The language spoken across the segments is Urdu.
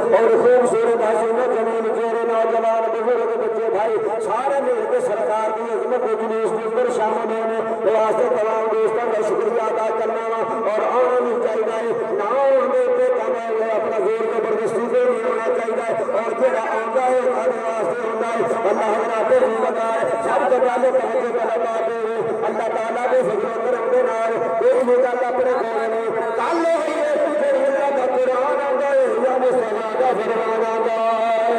اور خوبصورت حسینہ جمیل چہرے نوجوان بزرگ بچے بھائی سارے مل کے سرکار کی عظمت کے جلوس کے اندر شامل ہونے واسطے تمام دوستوں کا شکریہ ادا کرنا اور آنا نہیں چاہیے نہ ہمیں پہ کمائے اپنا زور زبردستی سے نہیں ہونا چاہیے اور جڑا آندا ہے ہمارے واسطے ہوتا ہے اللہ حضرات بھی بتائے سب سے پہلے توجہ کرنا ہے اللہ تعالیٰ کے فضل و کرم کے نال کوئی بھی گل اپنے کونے نہیں کل ہوئی ہے پھر اللہ کا قرآن آندا ہے یا مصطفیٰ کا فرمان آندا ہے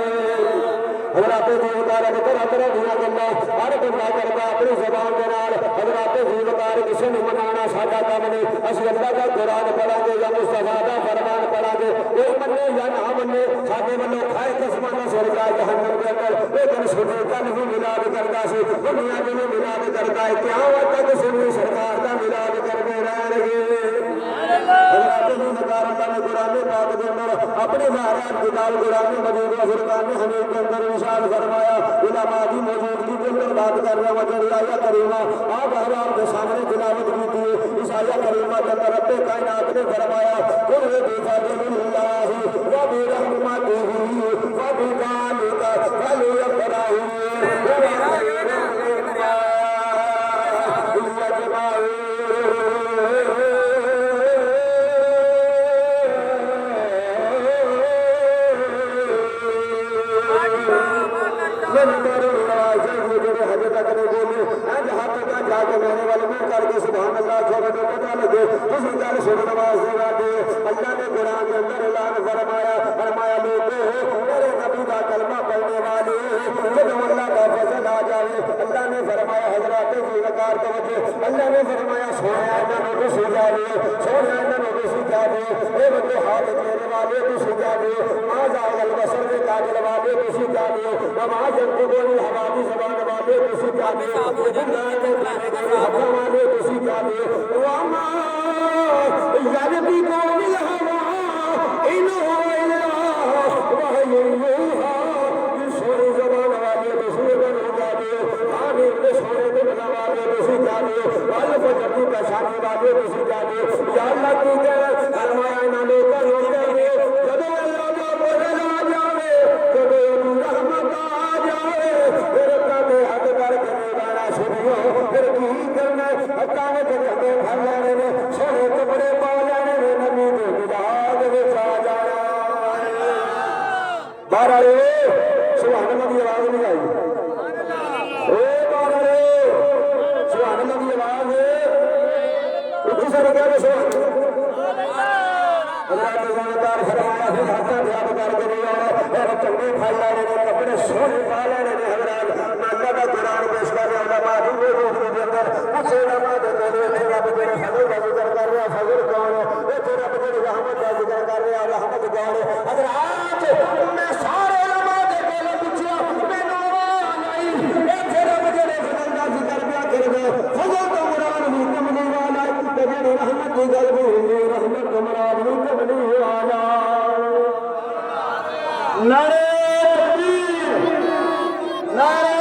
حضرات جی مبارک طرح طرح دیا گلا ہر بندہ کرتا اپنی زبان کے نال حضرات جی مبارک کسی نے منانا ساڈا کام نہیں اسی اللہ کا قرآن پڑھا گے یا مصطفیٰ کا فرمان پڑھا گے کوئی منے یا نہ منے ساڈے والوں کھائے قسمانہ سر جائے جہنم کے اندر لیکن سنی کل بھی ملاد کرتا سی دنیا میں بھی ملاد کرتا ہے قیامت تک سنی سرکار کا ملاد کرتے رہیں گے حضرات جی نکار اللہ نے قرآن پاک کے اندر اپنے مہاراج کتاب قرآن مجید و فرقان حمید کے اندر ارشاد فرمایا علماء کی موجودگی کے اندر بات کر رہا ہوں جو آیہ کریمہ آپ حضرات کے سامنے تلاوت کی تھی اس آیہ کریمہ کے اندر رب کائنات نے فرمایا قل بفضل اللہ وبرحمتہ وبذلک فلیفرحوا سبحان اللہ چھوڑے تو پتہ لگے اسی گل سن نماز دے بیٹھے اللہ نے قرآن کے اندر اعلان فرمایا لوگو میرے نبی کا کلمہ پڑھنے والے جب اللہ کا فضل آ جائے اللہ نے فرمایا حضرات کی وقار توجہ اللہ نے فرمایا سونا انہوں کو سجا دے سونا انہوں کو سجا دے اے بندے ہاتھ میرے والے کو سجا دے ماں زاغل بسر کے کاجل والے کو سجا دے وما جنتو الحوادی زبان والے کو سجا دے اللہ نے حضرات والے کو سجا دے وما يَلْبِكُ الْهَوَىٰ إِنْ هُوَ إِلَّا وَحْيٌ يُوحَىٰ سونے زبان والے کو سجا دے آمین کے سونے کے بنا والے کو سجا دے والفجر کی پہچانی والے کو سجا دے یا اللہ کی کہہ فرمایا نہ لے کر روکے گے جب اللہ کا فضل آ جائے جب رحمت آ جائے پھر کبھی حد کر کے گانا سنیو پھر کی کرنا ہٹانے کے جگہ بھر لینے میں سونے کپڑے پا لینے میں نبی کے مداد میں آ جانا باہر آئے سبحان اللہ کی آواز نہیں آئی باہر آئے سبحان اللہ کی آواز اسی سے رکھا سبحان اللہ نے زمدار فرمایا پھر ہاتھا دھیاب کر کے نہیں آنا اور چنگے پھل لینے نے کپڑے سونے پا لینے نے حضرات اللہ کا قرآن پیش کر رہا علماء کی وہ روح کے اندر کچھ علماء دیتے رہے رب تیرے فضل کا ذکر کر رہا فضل کون ہے یہ رب تیرے رحمت کا ذکر کر رہا رحمت کون ہے حضرات میں سارے علماء کے پہلے پوچھا میں نوان آئی یہ رب تیرے فضل کا ذکر کیا کر گئے فضل کا قرآن بھی کملی والا ہے تیرے رحمت کی گل بھی ہوئی رحمت کا مراد بھی کملی والا نعرہ تکبیر نعرہ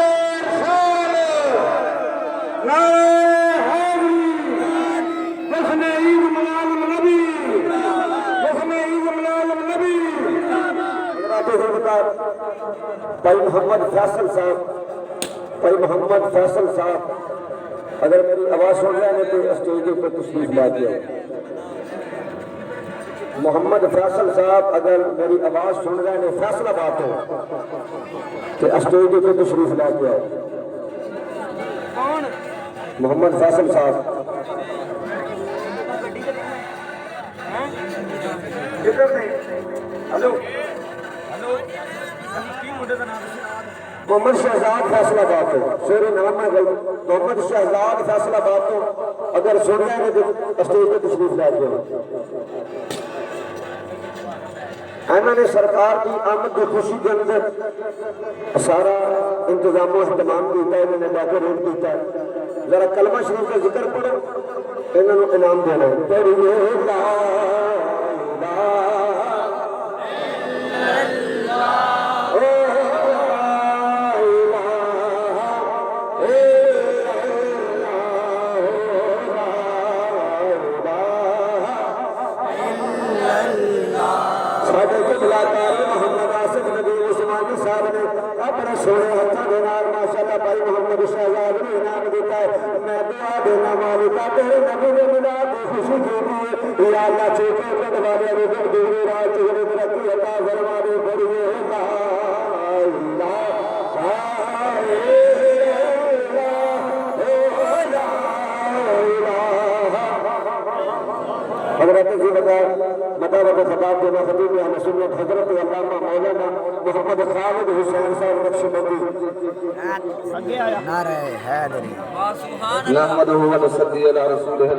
بھائی محمد فیصل صاحب اگر میری آواز سن رہے ہیں تو اسٹیج پر تشریف لا دیا محمد فیصل صاحب اگر میری آواز سن رہے ہیں فیصل آباد ہو تو اسٹیج پر تشریف لا دیا محمد فیصل صاحب ہلو محمد شہزاد فیصل آباد تو سورے نام ہے محمد شہزاد فیصل آباد تو اگر سن رہے ہیں تو اسٹیج پہ تشریف لا دیا انہوں نے سرکار کی آمد کی خوشی کے اندر سارا انتظام و اہتمام کیتا ہے انہوں نے ڈیکوریٹ کیتا ہے ذرا کلمہ شریف کا ذکر پڑھو انہوں نے انعام دینا ہے پڑھیے لا بھائی محمد آصف ندیم عثمانی صاحب نے اپنے سونے ہاتھوں کے نال ماشاءاللہ بھائی محمد شہزاد نے انعام دیتا ہے میں دعا دینا مالکا تیرے نبی نے ملاد کی خوشی کی یا اللہ چوکے کٹ والے نے دوری رات چہرے ترقی عطا فرما دے پڑھیے لا الہ حضرت جی مطابق خطاب دینا خطیب اہل سنت حضرت علامہ مولانا محمد خالد حسین صاحب نقشبندی نعرہ حیدری نحمدہ و نصلی علی رسولہ